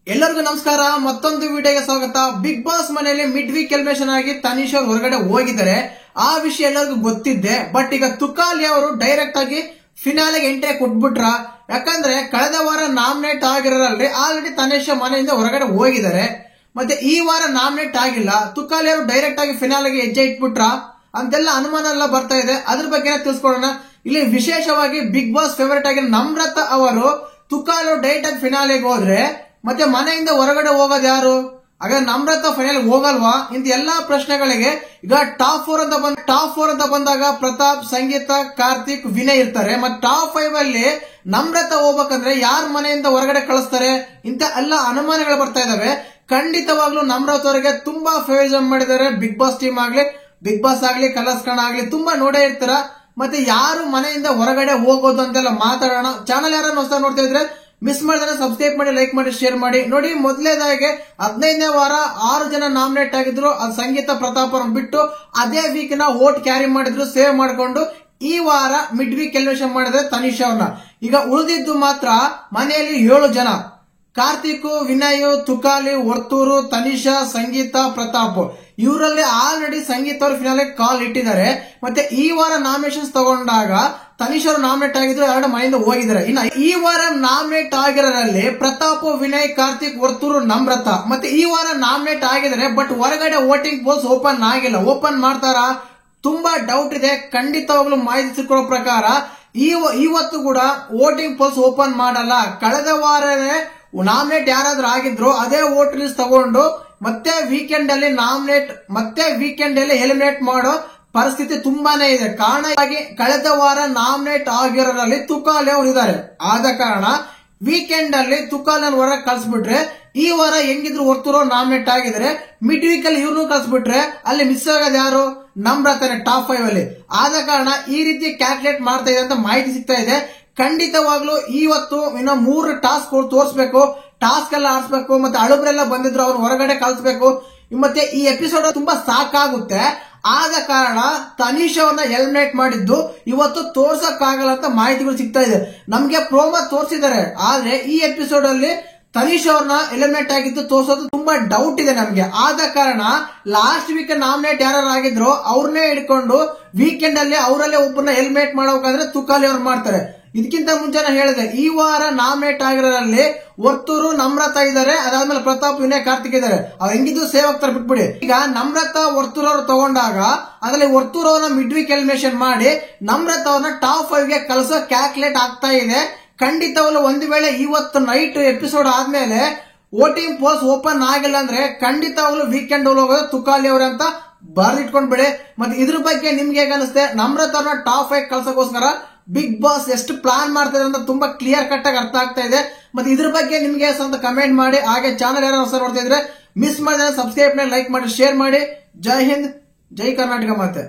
ಎಲ್ಲರಿಗೂ ನಮಸ್ಕಾರ. ಮತ್ತೊಂದು ವಿಡಿಯೋಗೆ ಸ್ವಾಗತ. ಬಿಗ್ ಬಾಸ್ ಮನೆಯಲ್ಲಿ ಮಿಡ್ ವೀಕ್ ಎಲಿಮಿನೇಷನ್ ಆಗಿ ತನಿಷ್ ಅವರು ಹೊರಗಡೆ ಹೋಗಿದ್ದಾರೆ. ಆ ವಿಷಯ ಎಲ್ಲರಿಗೂ ಗೊತ್ತಿದ್ದೆ. ಬಟ್ ಈಗ ತುಕಾಲಿ ಅವರು ಡೈರೆಕ್ಟ್ ಆಗಿ ಫಿನಾಲೆಗೆ ಎಂಟ್ರಿ ಕೊಟ್ಬಿಟ್ರ. ಯಾಕಂದ್ರೆ ಕಳೆದ ವಾರ ನಾಮಿನೇಟ್ ಆಗಿರೋರಲ್ಲಿ ಆಲ್ರೆಡಿ ತನಿಷ್ ಮನೆಯಿಂದ ಹೊರಗಡೆ ಹೋಗಿದ್ದಾರೆ. ಮತ್ತೆ ಈ ವಾರ ನಾಮಿನೇಟ್ ಆಗಿಲ್ಲ. ತುಕಾಲಿ ಅವರು ಡೈರೆಕ್ಟ್ ಆಗಿ ಫಿನಾಲೆಗೆ ಹೆಜ್ಜೆ ಇಟ್ಬಿಟ್ರ ಅಂತೆಲ್ಲ ಅನುಮಾನ ಎಲ್ಲ ಬರ್ತಾ ಇದೆ. ಅದ್ರ ಬಗ್ಗೆ ತಿಳ್ಸ್ಕೊಡೋಣ. ಇಲ್ಲಿ ವಿಶೇಷವಾಗಿ ಬಿಗ್ ಬಾಸ್ ಫೇವರೇಟ್ ಆಗಿ ನಮ್ರತಾ ಅವರು ತುಕಾಲಿ ಅವರು ಡೈರೆಕ್ಟ್ ಆಗಿ ಫಿನಾಲೆಗೆ ಹೋದ್ರೆ ಮತ್ತೆ ಮನೆಯಿಂದ ಹೊರಗಡೆ ಹೋಗೋದು ಯಾರು? ಹಾಗಾದ್ರೆ ನಮ್ರತಾ ಫೈನಲ್ ಹೋಗಲ್ವಾ? ಇಂತ ಎಲ್ಲಾ ಪ್ರಶ್ನೆಗಳಿಗೆ ಈಗ ಟಾಪ್ ಫೋರ್ ಅಂತ ಬಂದಾಗ ಪ್ರತಾಪ್, ಸಂಗೀತ, ಕಾರ್ತಿಕ್, ವಿನಯ್ ಇರ್ತಾರೆ. ಮತ್ತೆ ಟಾಪ್ 5 ಅಲ್ಲಿ ನಮ್ರತಾ ಹೋಗ್ಬೇಕಂದ್ರೆ ಯಾರ ಮನೆಯಿಂದ ಹೊರಗಡೆ ಕಳಿಸ್ತಾರೆ? ಇಂತ ಎಲ್ಲ ಅನುಮಾನಗಳು ಬರ್ತಾ ಇದಾವೆ. ಖಂಡಿತವಾಗ್ಲೂ ನಮ್ರತಾ ಅವರಿಗೆ ತುಂಬಾ ಫೇವರಿಸಂ ಮಾಡಿದ್ದಾರೆ. ಬಿಗ್ ಬಾಸ್ ಟೀಮ್ ಆಗ್ಲಿ, ಬಿಗ್ ಬಾಸ್ ಆಗ್ಲಿ, ಕಲರ್ಸ್ ಕಣ ಆಗ್ಲಿ ತುಂಬಾ ನೋಡೇ ಇರ್ತಾರ. ಮತ್ತೆ ಯಾರು ಮನೆಯಿಂದ ಹೊರಗಡೆ ಹೋಗೋದು ಅಂತೆಲ್ಲ ಮಾತಾಡೋಣ. ಚಾನಲ್ ಯಾರು ಹೊಸ ನೋಡ್ತಾ ಇದ್ರೆ ಮಿಸ್ ಮಾಡಿದ್ರೆ ಸಬ್ಸ್ಕ್ರೈಬ್ ಮಾಡಿ, ಲೈಕ್ ಮಾಡಿ, ಶೇರ್ ಮಾಡಿ. ನೋಡಿ, ಮೊದಲನೇದಾಗಿ 15ನೇ ವಾರ 6 ಜನ ನಾಮಿನೇಟ್ ಆಗಿದ್ರು. ಅದು ಸಂಗೀತ, ಪ್ರತಾಪ್ ಅವ್ರನ್ನ ಬಿಟ್ಟು ಅದೇ ವೀಕ್ ನ ವೋಟ್ ಕ್ಯಾರಿ ಮಾಡಿದ್ರು, ಸೇವ್ ಮಾಡಿಕೊಂಡು ಈ ವಾರ ಮಿಡ್ ವೀಕ್ ಎಲಿಮಿನೇಷನ್ ಮಾಡಿದ್ರೆ ತನಿಷ್ ಅವ್ರನ್ನ. ಈಗ ಉಳಿದಿದ್ದು ಮಾತ್ರ ಮನೆಯಲ್ಲಿ 7 ಜನ: ಕಾರ್ತಿಕ್, ವಿನಯ್, ತುಕಾಲಿ, ವರ್ತೂರು, ತನಿಷಾ, ಸಂಗೀತ, ಪ್ರತಾಪ್. ಇವರಲ್ಲಿ ಆಲ್ರೆಡಿ ಸಂಗೀತ ಅವರು ಫಿನಾಲೆ ಕಾಲ್ ಇಟ್ಟಿದ್ದಾರೆ. ಮತ್ತೆ ಈ ವಾರ ನಾಮಿನೇಷನ್ಸ್ ತಗೊಂಡಾಗ ತನಿಷ್ ಅವರು ನಾಮಿನೇಟ್ ಆಗಿದ್ರು, 2 ಮನೆಯಿಂದ ಹೋಗಿದ್ದಾರೆ. ಇನ್ನು ಈ ವಾರ ನಾಮಿನೇಟ್ ಆಗಿರೋರಲ್ಲಿ ಪ್ರತಾಪ್, ವಿನಯ್, ಕಾರ್ತಿಕ್, ವರ್ತೂರು, ನಮ್ರತಾ. ಮತ್ತೆ ಈ ವಾರ ನಾಮಿನೇಟ್ ಆಗಿದ್ದಾರೆ. ಬಟ್ ಹೊರಗಡೆ ವೋಟಿಂಗ್ ಪೋಲ್ಸ್ ಓಪನ್ ಆಗಿಲ್ಲ. ಓಪನ್ ಮಾಡ್ತಾರ? ತುಂಬಾ ಡೌಟ್ ಇದೆ. ಖಂಡಿತವಾಗ್ಲೂ ಮಾಹಿತಿ ಸಿಕ್ಕೋ ಪ್ರಕಾರ ಇವತ್ತು ಕೂಡ ವೋಟಿಂಗ್ ಪೋಲ್ಸ್ ಓಪನ್ ಮಾಡಲ್ಲ. ಕಳೆದ ವಾರನೇ ನಾಮಿನೇಟ್ ಯಾರಾದ್ರೂ ಆಗಿದ್ರು ಅದೇ ವೋಟ್ ಲಿಸ್ಟ್ ತಗೊಂಡು ಮತ್ತೆ ವೀಕೆಂಡ್ ಅಲ್ಲಿ ಎಲಿಮಿನೇಟ್ ಮಾಡೋ ಪರಿಸ್ಥಿತಿ ತುಂಬಾನೇ ಇದೆ. ಕಾರಣ ಕಳೆದ ವಾರ ನಾಮಿನೇಟ್ ಆಗಿರೋರಲ್ಲಿ ತುಕಾಲಿ ಅವರು ಇದ್ದಾರೆ. ಆದ ಕಾರಣ ವೀಕೆಂಡ್ ಅಲ್ಲಿ ತುಕಾಲಿ ಹೊರಗೆ ಕಳ್ಸಿಬಿಟ್ರೆ ಈ ವಾರ ಹೆಂಗಿದ್ರು ವರ್ತೂರು ನಾಮಿನೇಟ್ ಆಗಿದ್ರೆ ಮಿಡ್ ವೀಕ್ ಅಲ್ಲಿ ಇವ್ರನ್ನು ಕಳ್ಸಿಬಿಟ್ರೆ ಅಲ್ಲಿ ಮಿಸ್ ಆಗೋದು ಯಾರು? ನಮ್ರತಾನೆ ಟಾಪ್ 5 ಅಲ್ಲಿ. ಆದ ಕಾರಣ ಈ ರೀತಿ ಕ್ಯಾಲ್ಕುಲೇಟ್ ಮಾಡ್ತಾ ಇದೆ ಅಂತ ಮಾಹಿತಿ ಸಿಗ್ತಾ ಇದೆ. ಖಂಡಿತವಾಗ್ಲೂ ಇವತ್ತು ಇನ್ನು 3 ಟಾಸ್ಕ್ ತೋರಿಸಬೇಕು. ಟಾಸ್ಕ್ ಎಲ್ಲ ಆಡಿಸ್ಬೇಕು. ಮತ್ತೆ ಅಳುಬ್ರೆಲ್ಲ ಬಂದಿದ್ರು, ಅವ್ರು ಹೊರಗಡೆ ಕಳಿಸ್ಬೇಕು. ಮತ್ತೆ ಈ ಎಪಿಸೋಡ್ ತುಂಬಾ ಸಾಕಾಗುತ್ತೆ. ಆದ ಕಾರಣ ತನಿಷ್ ಅವ್ರನ್ನ ಎಲಿಮಿನೇಟ್ ಮಾಡಿದ್ದು ಇವತ್ತು ತೋರ್ಸಕ್ಕಾಗಲ್ಲ ಅಂತ ಮಾಹಿತಿಗಳು ಸಿಗ್ತಾ ಇದೆ. ನಮ್ಗೆ ಪ್ರೋಮೋ ತೋರಿಸಿದ್ದಾರೆ, ಆದ್ರೆ ಈ ಎಪಿಸೋಡ್ ಅಲ್ಲಿ ತನಿಷ್ ಅವ್ರನ್ನ ಎಲಿಮಿನೇಟ್ ಆಗಿದ್ದು ತೋರ್ಸೋದು ತುಂಬಾ ಡೌಟ್ ಇದೆ ನಮ್ಗೆ. ಆದ ಕಾರಣ ಲಾಸ್ಟ್ ವೀಕ್ ನಾಮಿನೇಟ್ ಯಾರು ಆಗಿದ್ರು ಅವ್ರನ್ನೇ ಹಿಡ್ಕೊಂಡು ವೀಕೆಂಡ್ ಅಲ್ಲಿ ಅವರಲ್ಲೇ ಒಬ್ಬರನ್ನ ಎಲಿಮಿನೇಟ್ ಮಾಡಬೇಕಾದ್ರೆ ತುಕಾಲಿ ಅವ್ರು ಮಾಡ್ತಾರೆ. ಇದಕ್ಕಿಂತ ಮುಂಚೆ ಹೇಳಿದೆ, ಈ ವಾರ ನಾಮಿನೇಟ್ ಆಗಿರೋರಲ್ಲಿ ವರ್ತೂರು, ನಮ್ರತಾ ಇದ್ದಾರೆ. ಅದಾದ್ಮೇಲೆ ಪ್ರತಾಪ್, ವಿನಯ್, ಕಾರ್ತಿಕ್ ಇದ್ದಾರೆ. ಅವ್ರು ಹೆಂಗಿದ್ದು ಸೇವ್ ಆಗ್ತಾರೆ, ಬಿಟ್ಬಿಡಿ. ಈಗ ನಮ್ರತಾ, ವರ್ತೂರ್ ಅವ್ರು ತಗೊಂಡಾಗ ಅದ್ರಲ್ಲಿ ವರ್ತೂರ್ ಅವ್ರನ್ನ ಮಿಡ್ ವೀಕ್ ಎಲಿಮಿನೇಷನ್ ಮಾಡಿ ನಮ್ರತಾ ಅವ್ರನ್ನ ಟಾಪ್ 5 ಗೆ ಕಳಿಸೋ ಕ್ಯಾಲ್ಕುಲೇಟ್ ಆಗ್ತಾ ಇದೆ. ಖಂಡಿತವಾಗ್ಲೂ ಒಂದು ವೇಳೆ ಇವತ್ತು ನೈಟ್ ಎಪಿಸೋಡ್ ಆದ್ಮೇಲೆ ವೋಟಿಂಗ್ ಪೋಲ್ಸ್ ಓಪನ್ ಆಗಿಲ್ಲ ಅಂದ್ರೆ ಖಂಡಿತವಾಗ್ಲೂ ವೀಕೆಂಡ್ ಹೋಗೋದು ತುಕಾಲಿ ಅವ್ರ ಅಂತ ಬರ್ದಿಟ್ಕೊಂಡ್ ಬಿಡಿ. ಮತ್ತೆ ಇದ್ರ ಬಗ್ಗೆ ನಿಮ್ಗೆ ಹೇಗೆ ಅನಿಸುತ್ತೆ? ನಮ್ರತಾ ಟಾಪ್ 5 ಕಳ್ಸೋಕೋಸ್ಕರ ಬಿಗ್ ಬಾಸ್ ಎಷ್ಟು ಪ್ಲಾನ್ ಮಾಡ್ತಾರೆ ಅಂತ ತುಂಬಾ ಕ್ಲಿಯರ್ ಕಟ್ ಆಗಿ ಅರ್ಥ ಆಗ್ತಾ ಇದೆ. ಮತ್ತೆ ಇದ್ರ ಬಗ್ಗೆ ನಿಮ್ಗೆ ಅಂತ ಕಮೆಂಟ್ ಮಾಡಿ. ಹಾಗೆ ಚಾನಲ್ ಯಾರು ಹೊಸ ನೋಡ್ತಾ ಇದ್ರೆ ಮಿಸ್ ಮಾಡಿದ್ರೆ ಸಬ್ಸ್ಕ್ರೈಬ್ ಮಾಡಿ, ಲೈಕ್ ಮಾಡಿ, ಶೇರ್ ಮಾಡಿ. ಜೈ ಹಿಂದ್, ಜೈ ಕರ್ನಾಟಕ. ಮತ್ತೆ